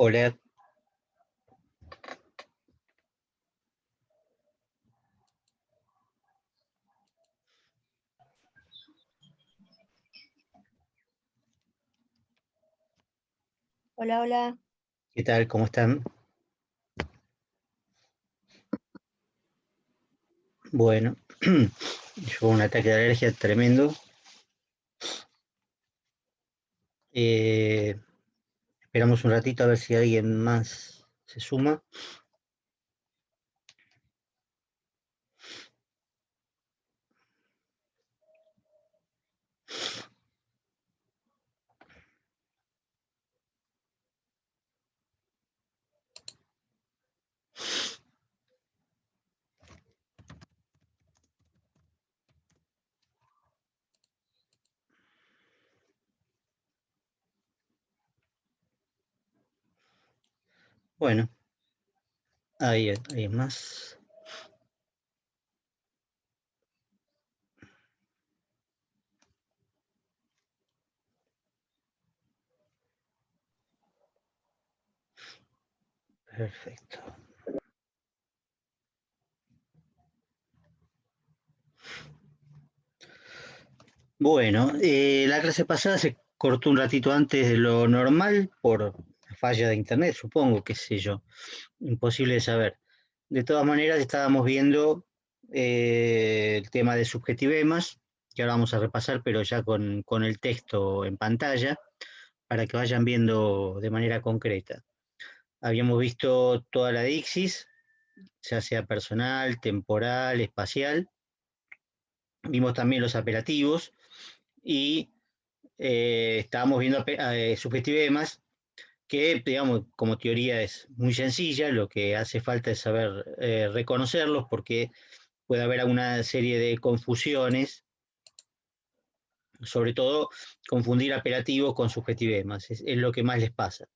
Hola, Hola, hola. ¿qué tal? ¿Cómo están? Bueno, yo un ataque de alergia tremendo. Eh, Esperamos un ratito a ver si alguien más se suma. Bueno, hay más. Perfecto. Bueno, la clase pasada se cortó un ratito antes de lo normal por falla de internet, supongo, qué sé yo. Imposible de saber. De todas maneras, estábamos viendo el tema de subjetivemas, que ahora vamos a repasar, pero ya con el texto en pantalla, para que vayan viendo de manera concreta. Habíamos visto toda la dixis, ya sea personal, temporal, espacial. Vimos también los apelativos y estábamos viendo subjetivemas, que, digamos, como teoría es muy sencilla, lo que hace falta es saber reconocerlos porque puede haber alguna serie de confusiones, sobre todo confundir apelativos con subjetivemas, es lo que más les pasa.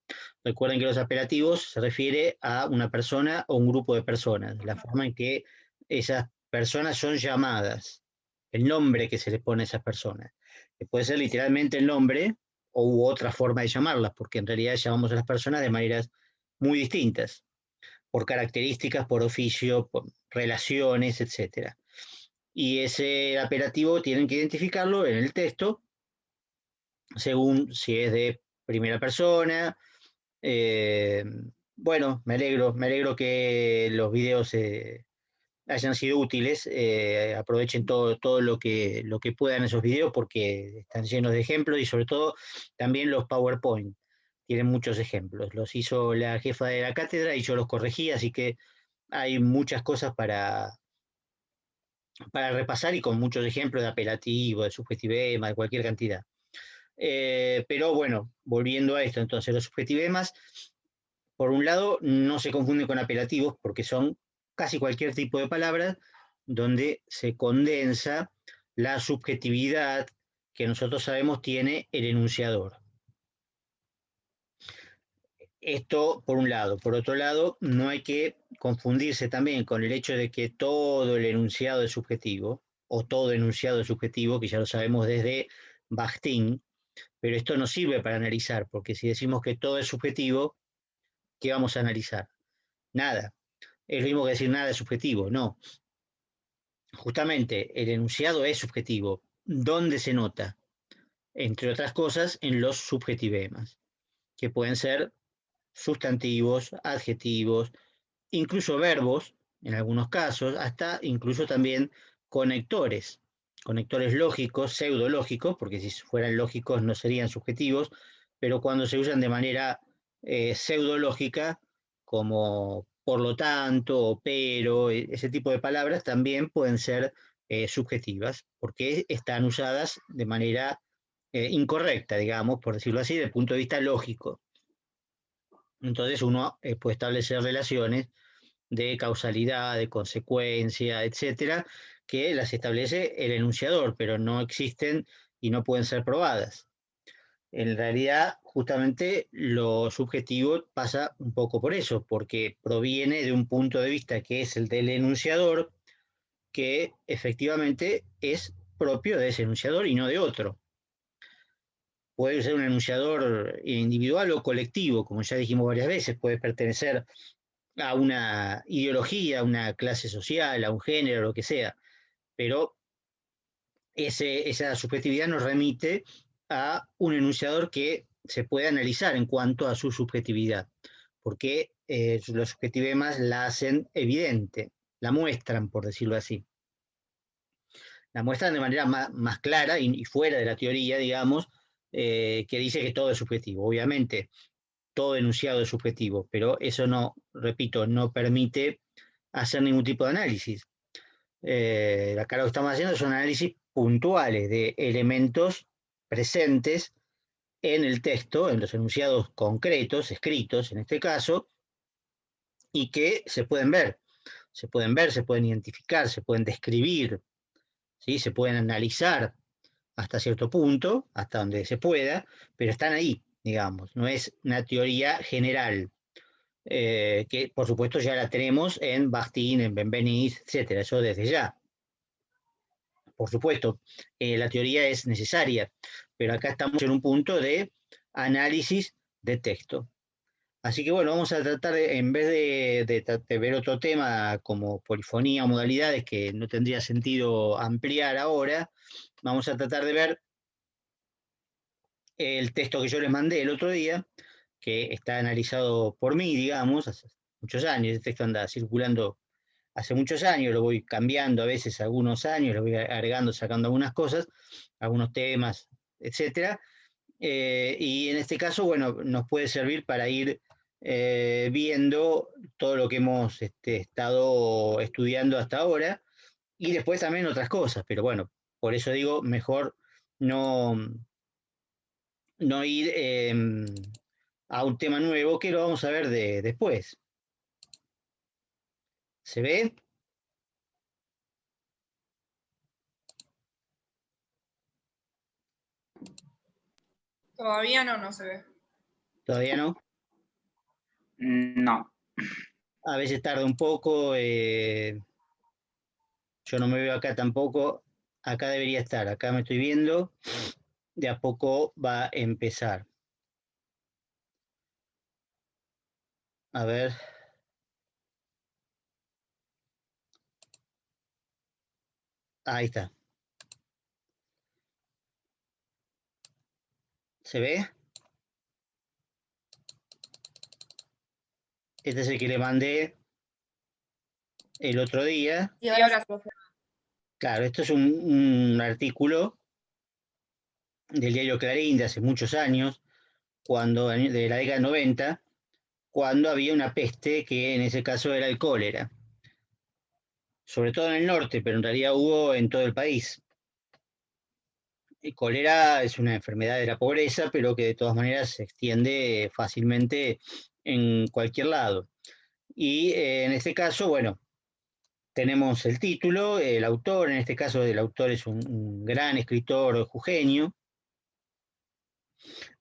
Recuerden que los apelativos se refiere a una persona o un grupo de personas, la forma en que esas personas son llamadas, el nombre que se les pone a esas personas, que puede ser literalmente el nombre o u otra forma de llamarlas, porque en realidad llamamos a las personas de maneras muy distintas, por características, por oficio, por relaciones, etcétera. Y ese apelativo tienen que identificarlo en el texto según si es de primera persona. Eh, bueno, me alegro que los videos hayan sido útiles. Aprovechen todo lo que puedan esos videos porque están llenos de ejemplos y sobre todo también los PowerPoint. Tienen muchos ejemplos. Los hizo la jefa de la cátedra y yo los corregí, así que hay muchas cosas para repasar y con muchos ejemplos de apelativo, de subjetivema, de cualquier cantidad. Pero bueno, volviendo a esto, entonces los subjetivemas, por un lado, no se confunden con apelativos porque son casi cualquier tipo de palabra donde se condensa la subjetividad que nosotros sabemos tiene el enunciador. Esto por un lado. Por otro lado, no hay que confundirse también con el hecho de que todo el enunciado es subjetivo, o todo enunciado es subjetivo, que ya lo sabemos desde Bakhtin, pero esto no sirve para analizar, porque si decimos que todo es subjetivo, ¿qué vamos a analizar? Nada. Es lo mismo que decir nada es subjetivo, no. Justamente el enunciado es subjetivo. ¿Dónde se nota? Entre otras cosas, en los subjetivemas, que pueden ser sustantivos, adjetivos, incluso verbos, en algunos casos, hasta incluso también conectores, conectores lógicos, pseudológicos, porque si fueran lógicos no serían subjetivos, pero cuando se usan de manera pseudológica, como por lo tanto o pero, ese tipo de palabras también pueden ser subjetivas, porque están usadas de manera incorrecta, digamos, por decirlo así, desde el punto de vista lógico. Entonces uno puede establecer relaciones de causalidad, de consecuencia, etcétera, que las establece el enunciador, pero no existen y no pueden ser probadas. En realidad, justamente lo subjetivo pasa un poco por eso, porque proviene de un punto de vista que es el del enunciador, que efectivamente es propio de ese enunciador y no de otro. puede ser un enunciador individual o colectivo, como ya dijimos varias veces, puede pertenecer a una ideología, a una clase social, a un género, lo que sea, pero esa subjetividad nos remite a un enunciador que se puede analizar en cuanto a su subjetividad, porque los subjetivemas la hacen evidente, la muestran, por decirlo así. La muestran de manera más clara y fuera de la teoría, digamos, que dice que todo es subjetivo. Obviamente, todo enunciado es subjetivo, pero eso no, repito, no permite hacer ningún tipo de análisis. Acá lo que estamos haciendo son análisis puntuales de elementos presentes en el texto, en los enunciados concretos, escritos en este caso, y que se pueden ver, se pueden identificar, se pueden describir, ¿sí? Se pueden analizar hasta cierto punto, hasta donde se pueda, pero están ahí, digamos, no es una teoría general, que por supuesto ya la tenemos en Bakhtin, en Benveniste, etcétera, eso desde ya. Por supuesto, la teoría es necesaria, pero acá estamos en un punto de análisis de texto. Así que bueno, vamos a tratar, en vez de ver otro tema como polifonía o modalidades que no tendría sentido ampliar ahora, vamos a tratar de ver el texto que yo les mandé el otro día, que está analizado por mí, digamos, hace muchos años. Este texto anda circulando hace muchos años, lo voy cambiando a veces algunos años, lo voy agregando, sacando algunas cosas, algunos temas, etcétera. Y en este caso, bueno, nos puede servir para ir viendo todo lo que hemos estado estudiando hasta ahora y después también otras cosas, pero bueno, por eso digo, mejor no, no ir a un tema nuevo que lo vamos a ver después. ¿Se ve? Todavía no se ve. ¿Todavía no? No. A veces tarda un poco, yo no me veo acá tampoco, acá debería estar, acá me estoy viendo, de a poco va a empezar. A ver. Ahí está. ¿Se ve? Este es el que le mandé el otro día. Y ahora, profe. Claro, esto es un artículo del diario Clarín de hace muchos años, de la década 90, cuando había una peste que en ese caso era el cólera. Sobre todo en el norte, pero en realidad hubo en todo el país. El cólera es una enfermedad de la pobreza, pero que de todas maneras se extiende fácilmente en cualquier lado. Y en este caso, bueno, tenemos el título, el autor, en este caso el autor es un gran escritor jujeño,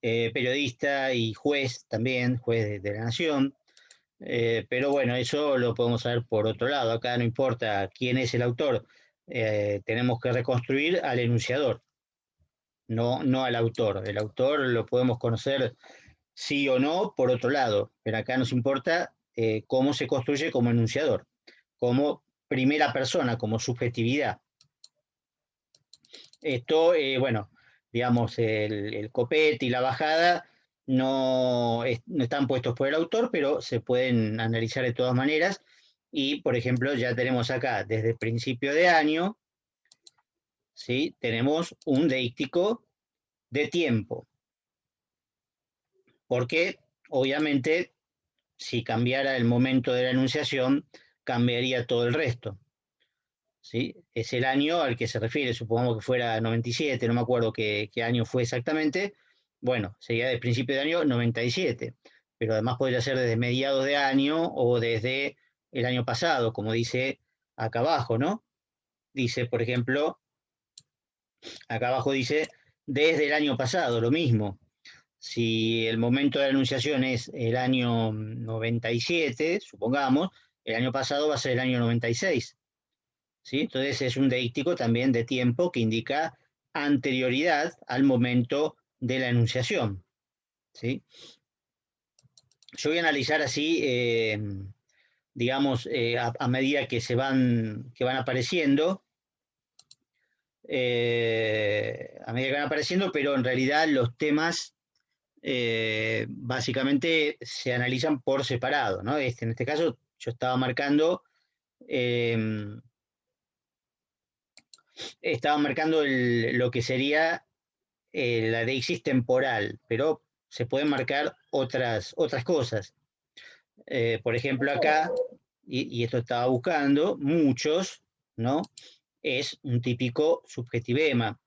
periodista y juez también, juez de la Nación, pero bueno, eso lo podemos saber por otro lado, acá no importa quién es el autor, tenemos que reconstruir al enunciador, no al autor. El autor lo podemos conocer sí o no por otro lado, pero acá nos importa cómo se construye como enunciador, como primera persona, como subjetividad. Esto, bueno, digamos, el copete y la bajada no están puestos por el autor, pero se pueden analizar de todas maneras. Y, por ejemplo, ya tenemos acá, desde el principio de año, ¿sí? Tenemos un deíctico de tiempo. Porque, obviamente, si cambiara el momento de la enunciación, cambiaría todo el resto. ¿Sí? Es el año al que se refiere, supongamos que fuera 97, no me acuerdo qué año fue exactamente, bueno, sería de principio de año 97, pero además podría ser desde mediados de año o desde el año pasado, como dice acá abajo, ¿no? Dice, por ejemplo, acá abajo dice, desde el año pasado, lo mismo. Si el momento de la anunciación es el año 97, supongamos, el año pasado va a ser el año 96. ¿Sí? Entonces es un deíctico también de tiempo que indica anterioridad al momento de la enunciación, ¿sí? Yo voy a analizar así, digamos, a medida que van apareciendo, a medida que van apareciendo, pero en realidad los temas básicamente se analizan por separado, ¿no? En este caso yo eh, estaba marcando lo que sería la deixis temporal, pero se pueden marcar otras cosas. Por ejemplo, acá, y esto estaba buscando, muchos, ¿no? Es un típico subjetivema.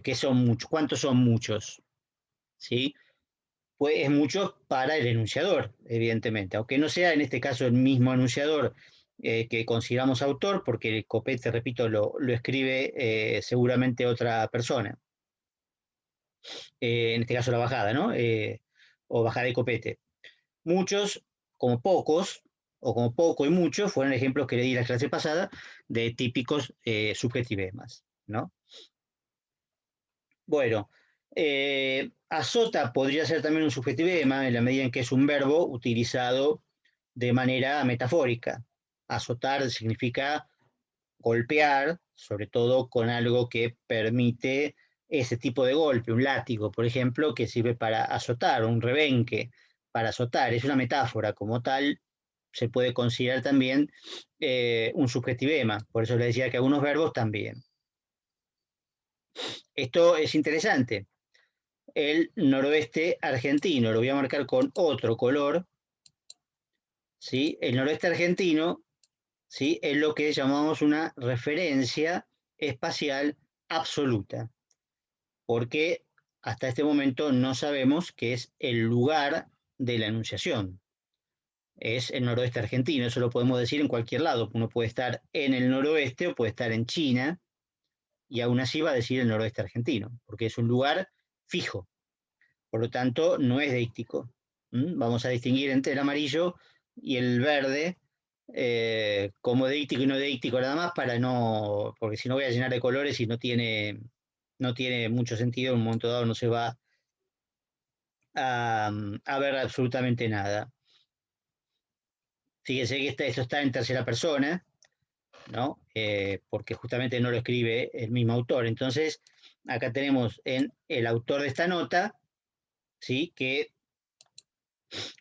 ¿Qué son muchos? ¿Cuántos son muchos? ¿Sí? Pues es mucho para el enunciador, evidentemente, aunque no sea en este caso el mismo enunciador que consideramos autor, porque el copete, repito, lo escribe seguramente otra persona. En este caso la bajada, ¿no? O bajada de copete. Muchos, como pocos, o como poco y mucho, fueron ejemplos que le di la clase pasada de típicos subjetivemas, ¿no? Bueno, azota podría ser también un subjetivema en la medida en que es un verbo utilizado de manera metafórica. Azotar significa golpear, sobre todo con algo que permite ese tipo de golpe, un látigo, por ejemplo, que sirve para azotar, un rebenque para azotar. Es una metáfora, como tal, se puede considerar también un subjetivema. Por eso le decía que algunos verbos también. Esto es interesante. El noroeste argentino, lo voy a marcar con otro color, ¿sí? El noroeste argentino, ¿sí? Es lo que llamamos una referencia espacial absoluta, porque hasta este momento no sabemos qué es el lugar de la enunciación. Es el noroeste argentino, eso lo podemos decir en cualquier lado. Uno puede estar en el noroeste o puede estar en China y aún así va a decir el noroeste argentino, porque es un lugar fijo. Por lo tanto, no es deíctico. Vamos a distinguir entre el amarillo y el verde como deíctico y no deíctico nada más para no, porque si no voy a llenar de colores y no tiene mucho sentido, en un momento dado no se va a ver absolutamente nada. Fíjense que esto está en tercera persona, ¿no? Porque justamente no lo escribe el mismo autor. Entonces, acá tenemos en el autor de esta nota, ¿sí? Que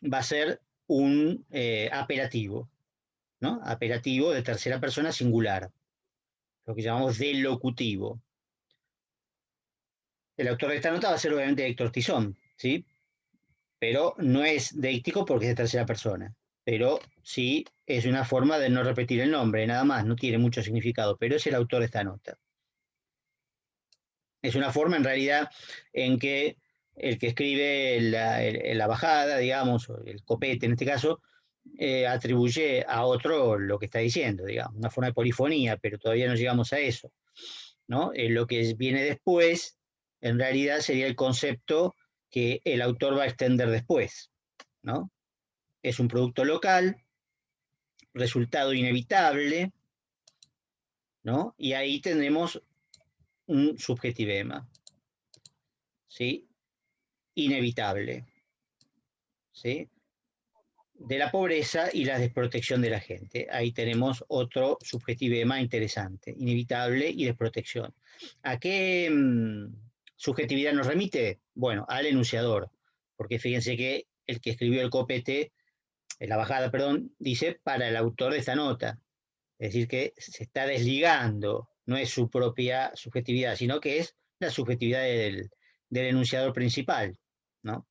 va a ser un apelativo, ¿no? Apelativo de tercera persona singular, lo que llamamos delocutivo. El autor de esta nota va a ser obviamente Héctor Tizón, ¿sí? Pero no es deíctico porque es de tercera persona. Pero sí es una forma de no repetir el nombre, nada más, no tiene mucho significado, pero es el autor de esta nota. Es una forma en realidad en que el que escribe la bajada, digamos, o el copete en este caso, atribuye a otro lo que está diciendo, digamos, una forma de polifonía, pero todavía no llegamos a eso, ¿no? Lo que viene después, en realidad, sería el concepto que el autor va a extender después, ¿no? Es un producto local, resultado inevitable, ¿no? Y ahí tenemos un subjetivema, ¿sí? Inevitable, ¿sí? De la pobreza y la desprotección de la gente. Ahí tenemos otro subjetivema interesante, inevitable y desprotección. ¿A qué subjetividad nos remite? Bueno, al enunciador, porque fíjense que el que escribió el copete, la bajada, perdón, dice para el autor de esta nota. Es decir, que se está desligando, no es su propia subjetividad, sino que es la subjetividad del enunciador principal, ¿no?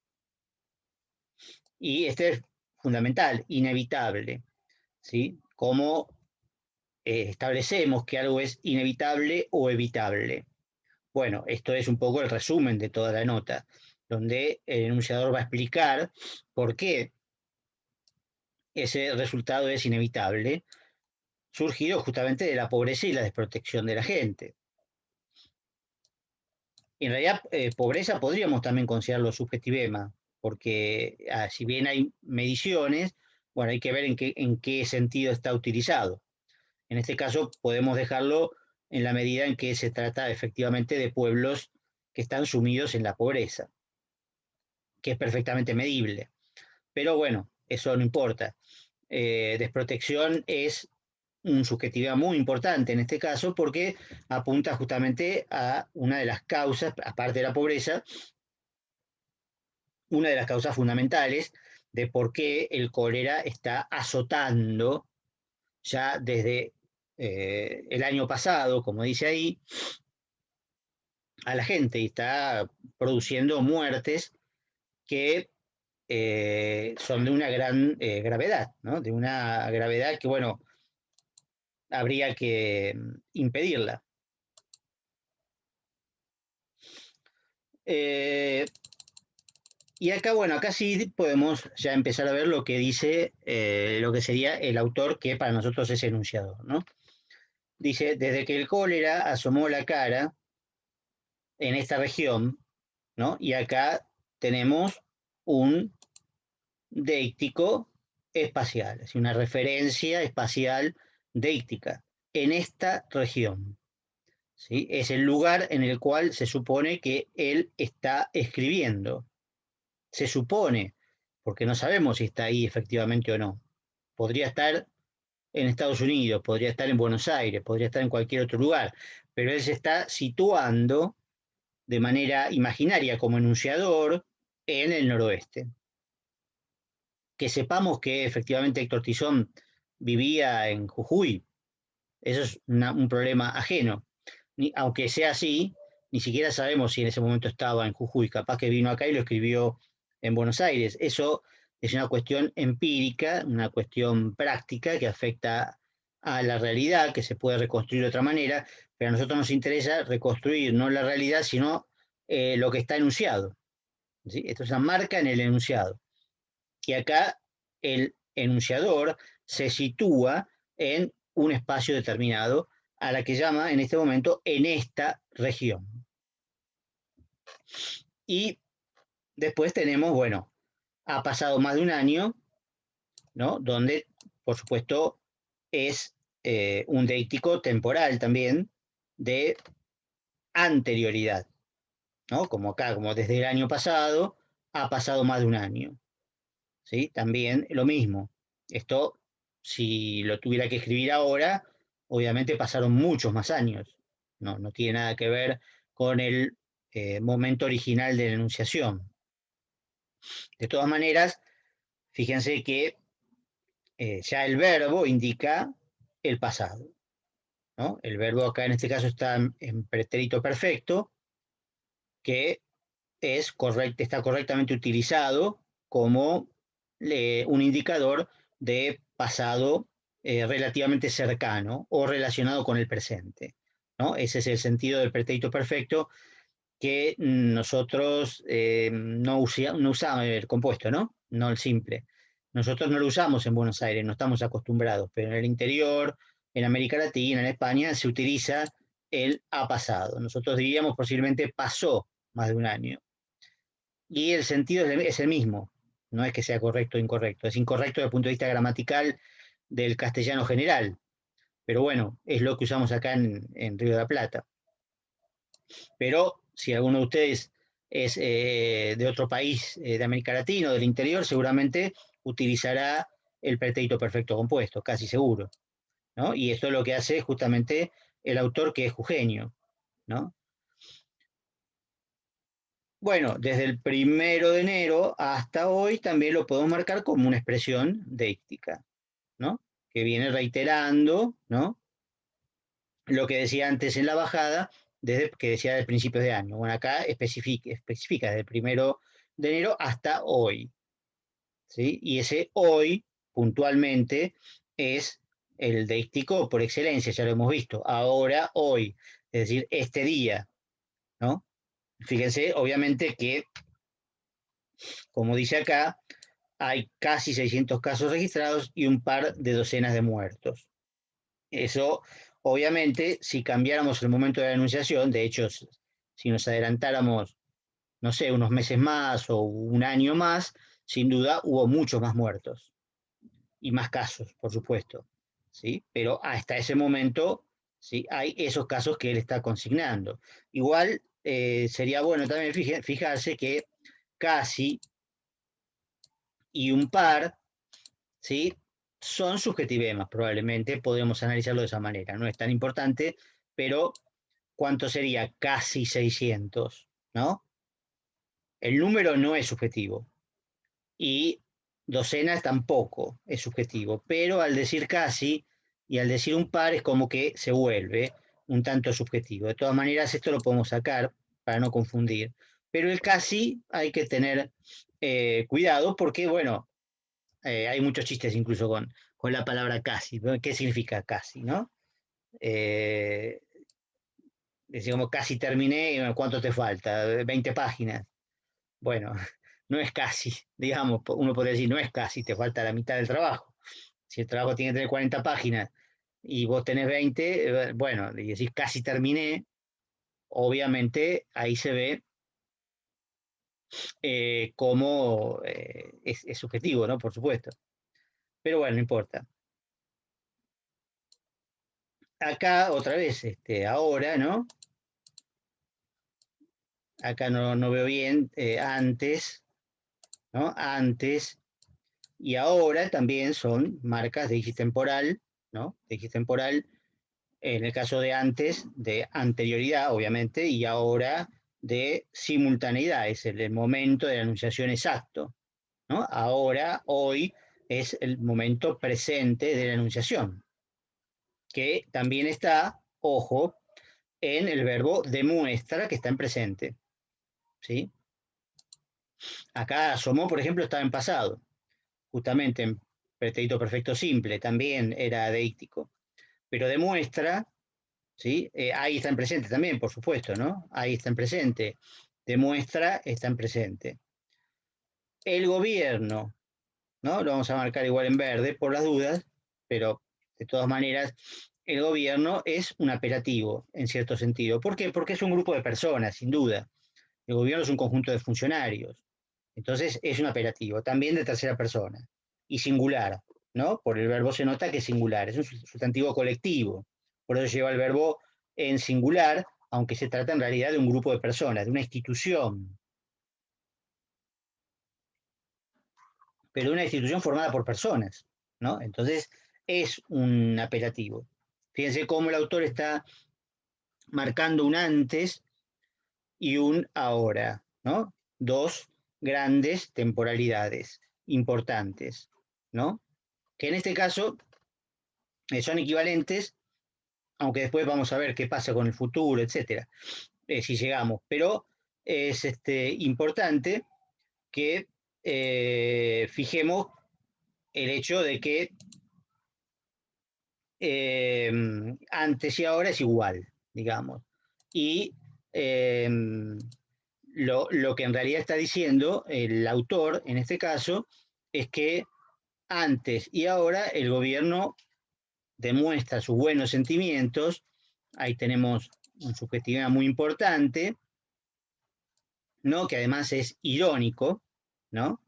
Y este es fundamental, inevitable, ¿sí? ¿Cómo establecemos que algo es inevitable o evitable? Bueno, esto es un poco el resumen de toda la nota, donde el enunciador va a explicar por qué ese resultado es inevitable, surgido justamente de la pobreza y la desprotección de la gente. En realidad, pobreza podríamos también considerarlo subjetivema, porque si bien hay mediciones, bueno, hay que ver en qué sentido está utilizado. En este caso, podemos dejarlo en la medida en que se trata efectivamente de pueblos que están sumidos en la pobreza, que es perfectamente medible. Pero bueno, eso no importa. Desprotección es una subjetividad muy importante en este caso porque apunta justamente a una de las causas, aparte de la pobreza, una de las causas fundamentales de por qué el cólera está azotando ya desde el año pasado, como dice ahí, a la gente y está produciendo muertes que son de una gran gravedad, ¿no? De una gravedad que, bueno, habría que impedirla. Y acá, bueno, acá sí podemos ya empezar a ver lo que dice, lo que sería el autor que para nosotros es enunciador, ¿no? Dice, desde que el cólera asomó la cara en esta región, ¿no? Y acá tenemos un deíctico espacial, es una referencia espacial deíctica en esta región. ¿Sí? Es el lugar en el cual se supone que él está escribiendo. Se supone, porque no sabemos si está ahí efectivamente o no. Podría estar en Estados Unidos, podría estar en Buenos Aires, podría estar en cualquier otro lugar, pero él se está situando de manera imaginaria como enunciador en el noroeste. Que sepamos que efectivamente Héctor Tizón vivía en Jujuy, eso es un problema ajeno. Aunque sea así, ni siquiera sabemos si en ese momento estaba en Jujuy, capaz que vino acá y lo escribió en Buenos Aires. Eso es una cuestión empírica, una cuestión práctica que afecta a la realidad, que se puede reconstruir de otra manera, pero a nosotros nos interesa reconstruir no la realidad, sino lo que está enunciado. ¿Sí? Esto es una marca en el enunciado. Y acá el enunciador se sitúa en un espacio determinado a la que llama en este momento en esta región. Y después tenemos, bueno, ha pasado más de un año, ¿no? Donde, por supuesto, es un deíctico temporal también de anterioridad, ¿no? Como acá, como desde el año pasado, ha pasado más de un año. ¿Sí? También lo mismo. Esto, si lo tuviera que escribir ahora, obviamente pasaron muchos más años. No, no tiene nada que ver con el momento original de la enunciación. De todas maneras, fíjense que ya el verbo indica el pasado, ¿no? El verbo acá en este caso está en pretérito perfecto, que está correctamente utilizado como un indicador de pasado relativamente cercano o relacionado con el presente, ¿no? Ese es el sentido del pretérito perfecto que nosotros no usamos el compuesto, ¿no? No el simple. Nosotros no lo usamos en Buenos Aires, no estamos acostumbrados, pero en el interior, en América Latina, en España, se utiliza el ha pasado. Nosotros diríamos posiblemente pasó más de un año. Y el sentido es el mismo, no es que sea correcto o incorrecto, es incorrecto desde el punto de vista gramatical del castellano general, pero bueno, es lo que usamos acá en Río de la Plata. Pero si alguno de ustedes es de otro país de América Latina o del interior, seguramente utilizará el pretérito perfecto compuesto, casi seguro, ¿no? Y esto es lo que hace justamente el autor que es jujeño, ¿no? Bueno, desde el 1 de enero hasta hoy también lo podemos marcar como una expresión deíctica, ¿no? Que viene reiterando, ¿no? Lo que decía antes en la bajada, que decía del principio de año. Bueno, acá especifica desde el 1 de enero hasta hoy, ¿sí? Y ese hoy, puntualmente, es el deístico por excelencia, ya lo hemos visto. Ahora, hoy, es decir, este día, ¿no? Fíjense, obviamente que, como dice acá, hay casi 600 casos registrados y un par de docenas de muertos. Eso, obviamente, si cambiáramos el momento de la anunciación, de hecho, si nos adelantáramos, no sé, unos meses más o un año más, sin duda hubo muchos más muertos y más casos, por supuesto, ¿sí? Pero hasta ese momento, ¿sí? Hay esos casos que él está consignando. Igual, sería bueno también fijarse que casi y un par, ¿sí? Son subjetivemas, probablemente podemos analizarlo de esa manera. No es tan importante, pero ¿cuánto sería casi 600? ¿No? El número no es subjetivo y docenas tampoco es subjetivo, pero al decir casi y al decir un par es como que se vuelve un tanto subjetivo. De todas maneras, esto lo podemos sacar para no confundir, pero el casi hay que tener cuidado porque, bueno, hay muchos chistes incluso con la palabra casi, ¿no? ¿Qué significa casi, no? Eh, Decimos casi terminé, ¿cuánto te falta? 20 páginas. Bueno, no es casi, digamos, uno podría decir, no es casi, te falta la mitad del trabajo. Si el trabajo tiene que tener 40 páginas y vos tenés 20, bueno, y decís casi terminé, obviamente ahí se ve cómo es subjetivo, ¿no? Por supuesto. Pero bueno, no importa. Acá, otra vez, ahora, ¿no? Acá no veo bien, antes, ¿no? Antes y ahora también son marcas de X temporal, ¿no? De X temporal, en el caso de antes, de anterioridad, obviamente, y ahora de simultaneidad, es el momento de la anunciación exacto, ¿no? Ahora, hoy, es el momento presente de la anunciación, que también está, ojo, en el verbo demuestra que está en presente, ¿sí? Acá asomó, por ejemplo, estaba en pasado, justamente en pretérito perfecto simple, también era deíctico, pero demuestra, ¿sí? Ahí está en presente también, por supuesto, ¿no? Ahí está en presente, demuestra está en presente. El gobierno, ¿no? Lo vamos a marcar igual en verde por las dudas, pero de todas maneras, el gobierno es un apelativo, en cierto sentido. ¿Por qué? Porque es un grupo de personas, sin duda. El gobierno es un conjunto de funcionarios. Entonces es un apelativo, también de tercera persona y singular, ¿no? Por el verbo se nota que es singular, es un sustantivo colectivo. Por eso lleva el verbo en singular, aunque se trata en realidad de un grupo de personas, de una institución, pero de una institución formada por personas, ¿no? Entonces es un apelativo. Fíjense cómo el autor está marcando un antes y un ahora, ¿no? Dos grandes temporalidades importantes, ¿no? Que en este caso son equivalentes, aunque después vamos a ver qué pasa con el futuro, etcétera, si llegamos. Pero es importante que fijemos el hecho de que antes y ahora es igual, digamos. Y eh, lo que en realidad está diciendo el autor, en este caso, es que antes y ahora el gobierno demuestra sus buenos sentimientos. Ahí tenemos un subjetividad muy importante, ¿no? Que además es irónico, ¿no?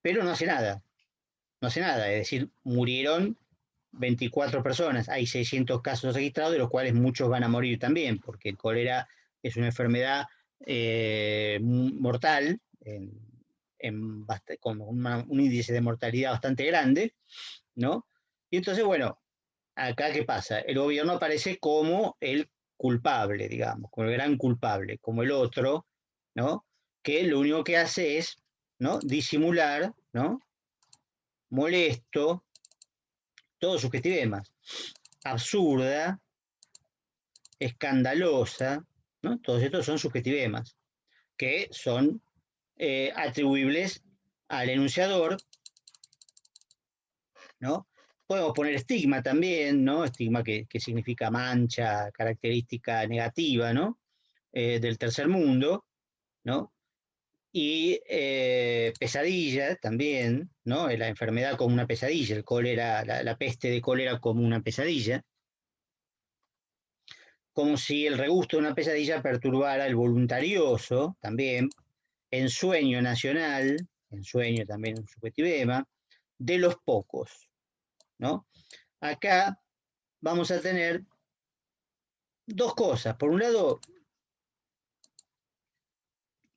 Pero no hace nada, no hace nada. Es decir, murieron 24 personas, hay 600 casos registrados, de los cuales muchos van a morir también, porque el cólera es una enfermedad mortal, con un índice de mortalidad bastante grande, ¿no? Y entonces, bueno, acá, ¿qué pasa? El gobierno aparece como el culpable, digamos, como el gran culpable, como el otro, ¿no? Que lo único que hace es, ¿no? Disimular, ¿no? Molesto, todo subjetivemas, absurda, escandalosa, ¿no? Todos estos son subjetivemas, que son atribuibles al enunciador, ¿no? Podemos poner estigma también, ¿no? Estigma que significa mancha, característica negativa, ¿no? Del tercer mundo, ¿no? Y pesadilla también, ¿no? La enfermedad como una pesadilla, el cólera, la peste de cólera como una pesadilla, como si el regusto de una pesadilla perturbara el voluntarioso, también, ensueño nacional, ensueño también un subjetivema, de los pocos, ¿no? Acá vamos a tener dos cosas. Por un lado,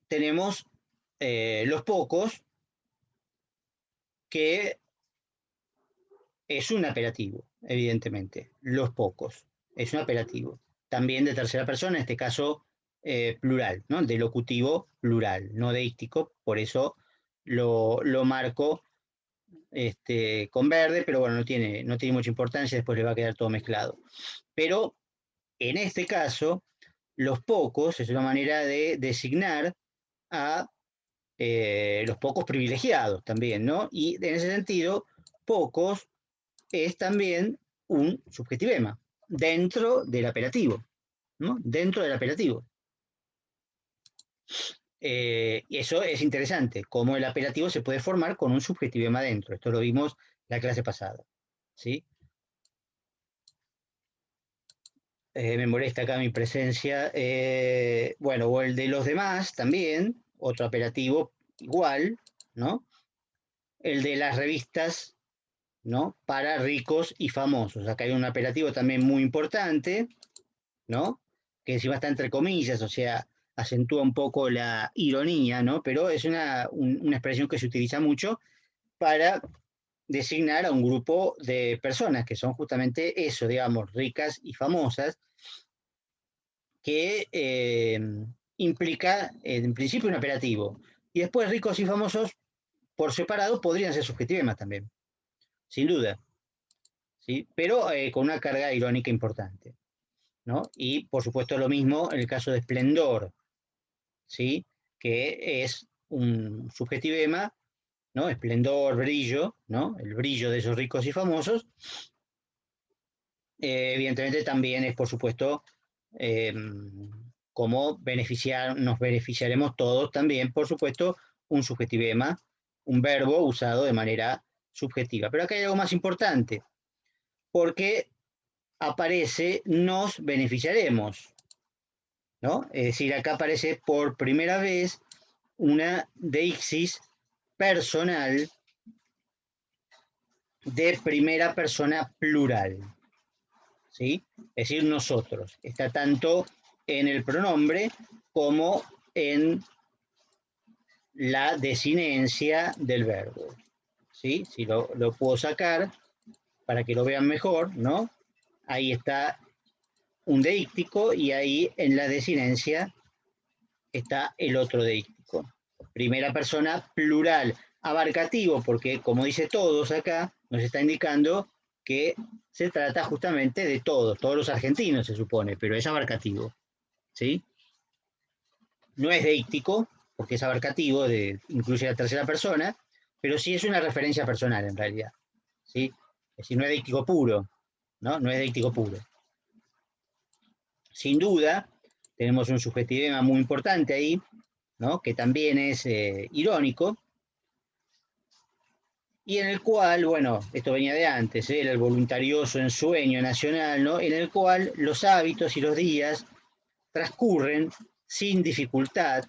tenemos los pocos, que es un apelativo, evidentemente. Los pocos, es un apelativo. También de tercera persona, en este caso plural, ¿no? De locutivo plural, no deístico, por eso lo marco con verde, pero bueno, no tiene mucha importancia, después le va a quedar todo mezclado. Pero en este caso, los pocos es una manera de designar a los pocos privilegiados también, ¿no? Y en ese sentido, pocos es también un subjetivema dentro del apelativo, ¿no? Dentro del apelativo. Y eso es interesante, cómo el apelativo se puede formar con un subjetivema dentro. Esto lo vimos la clase pasada, ¿sí? Me molesta acá mi presencia. Bueno, o el de los demás también, otro apelativo igual, ¿no? El de las revistas, ¿no? Para ricos y famosos. Acá hay un apelativo también muy importante, ¿no? Que encima está entre comillas, o sea, acentúa un poco la ironía, ¿no? Pero es una expresión que se utiliza mucho para designar a un grupo de personas que son justamente eso, digamos, ricas y famosas, que implica en principio un apelativo. Y después ricos y famosos por separado podrían ser subjetivemas también, sin duda, ¿sí? Pero con una carga irónica importante, ¿no? Y por supuesto lo mismo en el caso de esplendor, ¿sí? Que es un subjetivema, ¿no? Esplendor, brillo, ¿no? El brillo de esos ricos y famosos. Evidentemente también es, por supuesto, eh, como nos beneficiaremos todos también, por supuesto, un subjetivema, un verbo usado de manera subjetiva. Pero acá hay algo más importante, porque aparece nos beneficiaremos, ¿no? Es decir, acá aparece por primera vez una deixis personal de primera persona plural, ¿sí? Es decir, nosotros. Está tanto en el pronombre como en la desinencia del verbo, ¿sí? Si lo puedo sacar para que lo vean mejor, ¿no? Ahí está un deíctico y ahí en la desinencia está el otro deíctico. Primera persona plural, abarcativo, porque como dice todos acá, nos está indicando que se trata justamente de todos los argentinos se supone, pero es abarcativo, ¿sí? No es deíctico, porque es abarcativo, incluye la tercera persona, pero sí es una referencia personal en realidad, ¿sí? Es decir, no es deíctico puro, ¿no? No es deíctico puro. Sin duda, tenemos un subjetivema muy importante ahí, ¿no? Que también es irónico, y en el cual, bueno, esto venía de antes, era el voluntarioso ensueño nacional, ¿no? En el cual los hábitos y los días transcurren sin dificultad,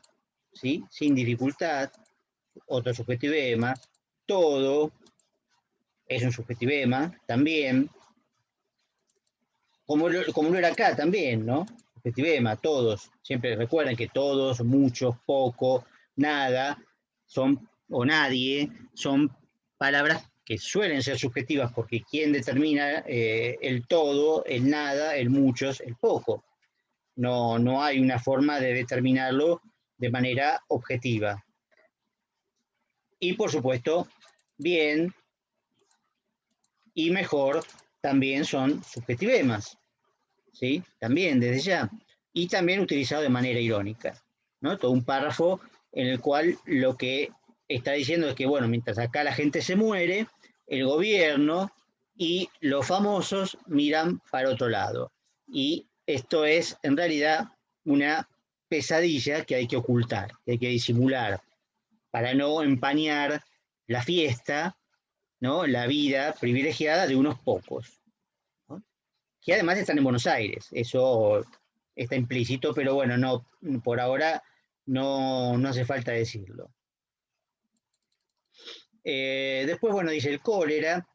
¿sí? Sin dificultad, otro subjetivema, todo es un subjetivema también, como lo era acá también, ¿no? Subjetivema, todos, siempre recuerden que todos, muchos, poco, nada, son, o nadie, son palabras que suelen ser subjetivas porque ¿quién determina el todo, el nada, el muchos, el poco? No hay una forma de determinarlo de manera objetiva. Y por supuesto, bien y mejor también son subjetivemas, ¿sí? También desde ya. Y también utilizado de manera irónica, ¿no? Todo un párrafo en el cual lo que está diciendo es que, bueno, mientras acá la gente se muere, el gobierno y los famosos miran para otro lado. Y esto es, en realidad, una pesadilla que hay que ocultar, que hay que disimular, para no empañar la fiesta, ¿no? La vida privilegiada de unos pocos, ¿no? Que además están en Buenos Aires, eso está implícito, pero bueno, no, por ahora no hace falta decirlo. Después, bueno, dice el cólera,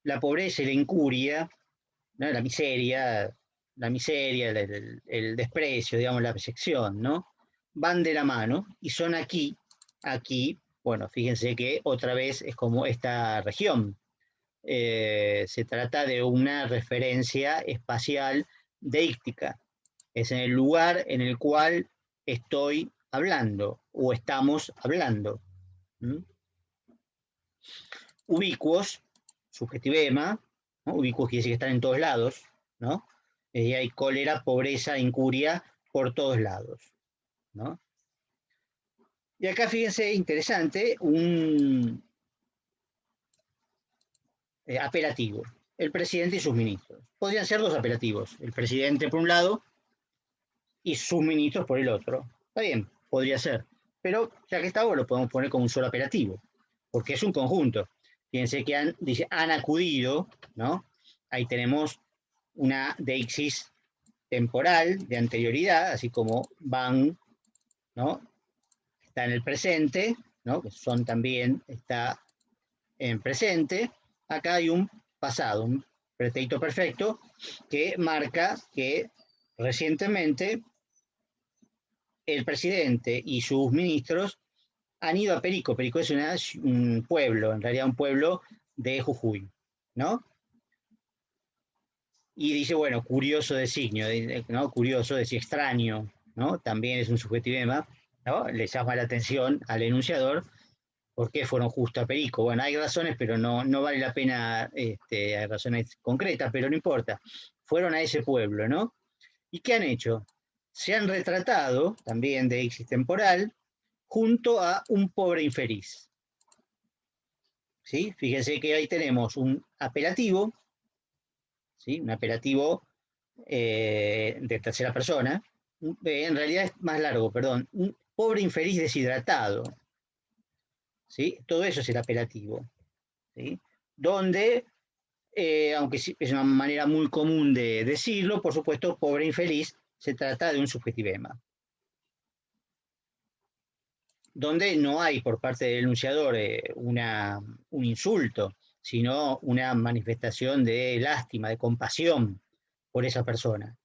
la pobreza y la incuria, ¿no? La miseria, el desprecio, digamos, la abyección, ¿no? van de la mano y son aquí, bueno, fíjense que otra vez es como esta región. Se trata de una referencia espacial deíctica. Es en el lugar en el cual estoy hablando o estamos hablando. ¿Mm? Ubicuos, subjetivema, ¿no? Ubicuos quiere decir que están en todos lados, ¿no? Y hay cólera, pobreza, incuria por todos lados, ¿no? Y acá fíjense, interesante, un apelativo, el presidente y sus ministros. Podrían ser dos apelativos, el presidente por un lado y sus ministros por el otro. Está bien, podría ser, pero ya que está, lo podemos poner como un solo apelativo, porque es un conjunto. Fíjense que han acudido, ¿no? Ahí tenemos una deixis temporal de anterioridad, así como van, ¿no? Está en el presente, ¿no? Que son también, está en presente. Acá hay un pasado, un pretérito perfecto, que marca que recientemente el presidente y sus ministros han ido a Perico. Perico es un pueblo, en realidad un pueblo de Jujuy, ¿no? Y dice, bueno, curioso designio, ¿no? Curioso, decir extraño, ¿no? También es un subjetivema, ¿no? Le llama la atención al enunciador por qué fueron justo a Perico. Bueno, hay razones, pero no vale la pena, hay razones concretas, pero no importa. Fueron a ese pueblo, ¿no? ¿Y qué han hecho? Se han retratado, también de ixis temporal, junto a un pobre infeliz. ¿Sí? Fíjense que ahí tenemos un apelativo, ¿sí? Un apelativo de tercera persona, en realidad es más largo, perdón, un pobre infeliz deshidratado, ¿sí? Todo eso es el apelativo, ¿sí? Donde, aunque es una manera muy común de decirlo, por supuesto, pobre infeliz se trata de un subjetivema, donde no hay por parte del enunciador un insulto, sino una manifestación de lástima, de compasión por esa persona,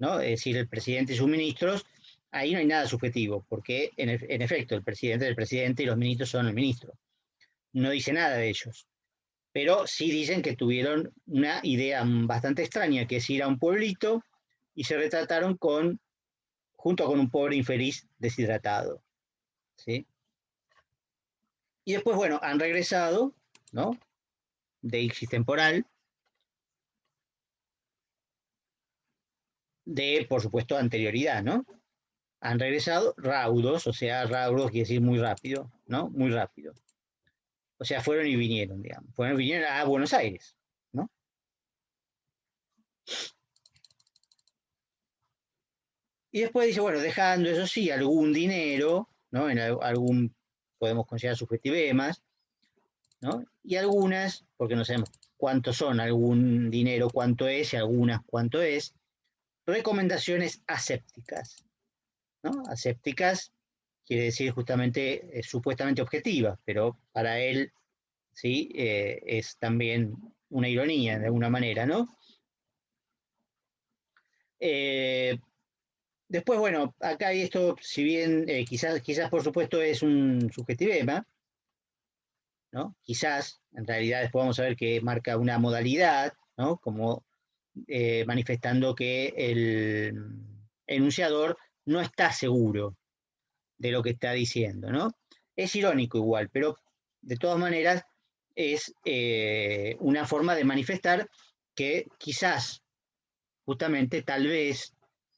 ¿no? Es decir, el presidente y sus ministros, ahí no hay nada subjetivo, porque en efecto el presidente es el presidente y los ministros son el ministro. No dice nada de ellos, pero sí dicen que tuvieron una idea bastante extraña, que es ir a un pueblito y se retrataron junto con un pobre infeliz deshidratado, ¿sí? Y después, bueno, han regresado, ¿no? De ixis temporal, de, por supuesto, anterioridad, ¿no? Han regresado raudos, o sea, raudos quiere decir muy rápido, ¿no? Muy rápido. O sea, fueron y vinieron, digamos. Fueron y vinieron a Buenos Aires, ¿no? Y después dice, bueno, dejando eso sí, algún dinero, ¿no? En algún, podemos considerar subjetivemas, ¿no? Y algunas, porque no sabemos cuántos son, algún dinero cuánto es y algunas cuánto es, recomendaciones asépticas, ¿no? Asépticas quiere decir justamente, supuestamente objetivas, pero para él, ¿sí? Es también una ironía de alguna manera, ¿no? Eh, Después, bueno, acá hay esto, si bien quizás por supuesto es un subjetivema, ¿no? Quizás, en realidad después vamos a ver que marca una modalidad, ¿no? Como manifestando que el enunciador no está seguro de lo que está diciendo, ¿no? Es irónico igual, pero de todas maneras es una forma de manifestar que quizás, justamente, tal vez,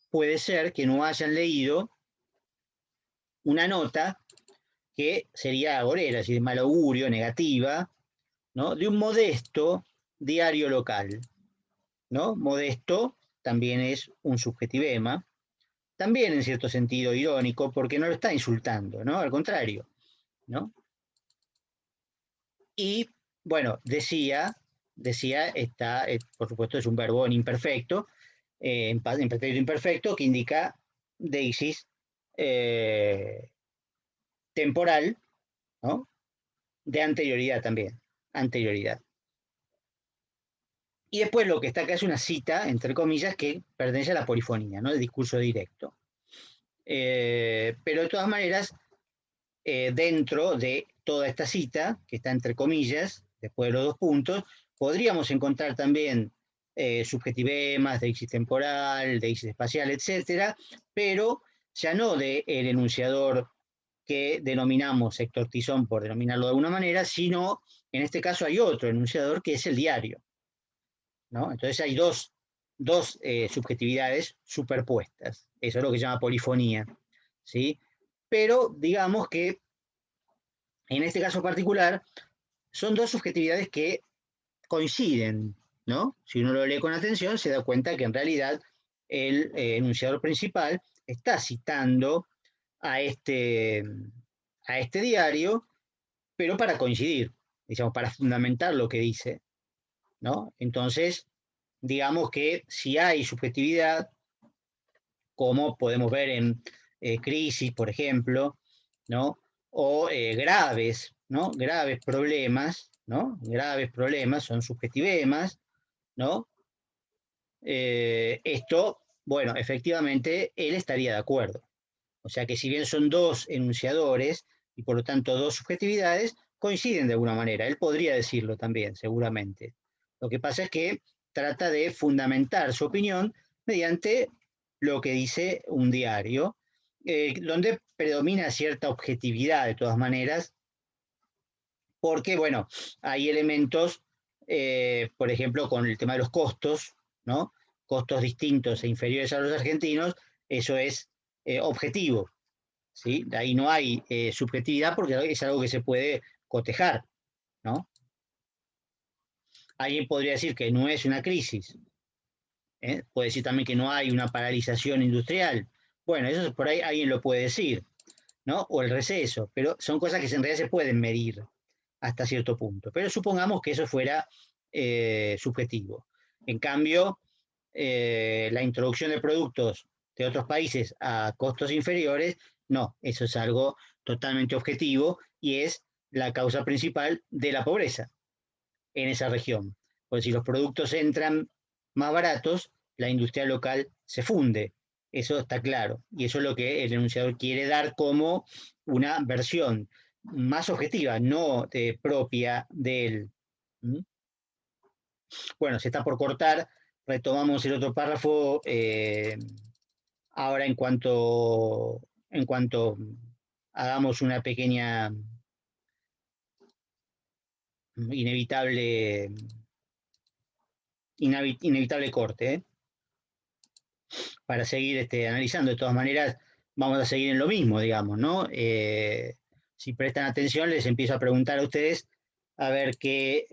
puede ser que no hayan leído una nota que sería agorera, es decir, de mal augurio, negativa, ¿no? De un modesto diario local, ¿no? Modesto también es un subjetivema, también en cierto sentido irónico, porque no lo está insultando, ¿no? Al contrario, ¿no? Y, bueno, está, por supuesto, es un verbo en imperfecto, en pretérito imperfecto, que indica deixis temporal, ¿no? De anterioridad también, anterioridad. Y después lo que está acá es una cita, entre comillas, que pertenece a la polifonía, ¿no? El discurso directo. Pero de todas maneras, dentro de toda esta cita, que está entre comillas, después de los 2 puntos, podríamos encontrar también subjetivemas, deixis temporal, deixis espacial, etcétera, pero ya no del enunciador que denominamos Héctor Tizón, por denominarlo de alguna manera, sino, en este caso hay otro enunciador que es el diario, ¿no? Entonces hay dos subjetividades superpuestas. Eso es lo que se llama polifonía, ¿sí? Pero digamos que en este caso particular son dos subjetividades que coinciden, ¿no? Si uno lo lee con atención, se da cuenta que en realidad el enunciador principal está citando a este, a este diario, pero para coincidir, digamos, para fundamentar lo que dice, ¿no? Entonces, digamos que si hay subjetividad, como podemos ver en crisis, por ejemplo, ¿no? O graves, ¿no? Graves problemas, ¿no? Graves problemas son subjetivemas, ¿no? Esto, bueno, efectivamente, él estaría de acuerdo. O sea que si bien son dos enunciadores y por lo tanto dos subjetividades, coinciden de alguna manera. Él podría decirlo también, seguramente. Lo que pasa es que trata de fundamentar su opinión mediante lo que dice un diario, donde predomina cierta objetividad de todas maneras, porque, bueno, hay elementos, por ejemplo, con el tema de los costos, ¿no? Costos distintos e inferiores a los argentinos, eso es objetivo, ¿sí? De ahí no hay subjetividad porque es algo que se puede cotejar, ¿no? Alguien podría decir que no es una crisis, ¿eh? Puede decir también que no hay una paralización industrial. Bueno, eso por ahí alguien lo puede decir, ¿no? O el receso, pero son cosas que en realidad se pueden medir hasta cierto punto. Pero supongamos que eso fuera subjetivo. En cambio, la introducción de productos de otros países a costos inferiores, no, eso es algo totalmente objetivo y es la causa principal de la pobreza en esa región. Porque si los productos entran más baratos, la industria local se funde. Eso está claro. Y eso es lo que el enunciador quiere dar como una versión más objetiva, no propia de él. ¿Mm? Bueno, se está por cortar. Retomamos el otro párrafo ahora en cuanto hagamos una pequeña inevitable, inevitable corte, ¿eh? Para seguir analizando. De todas maneras, vamos a seguir en lo mismo, digamos, ¿no? Si prestan atención, les empiezo a preguntar a ustedes a ver qué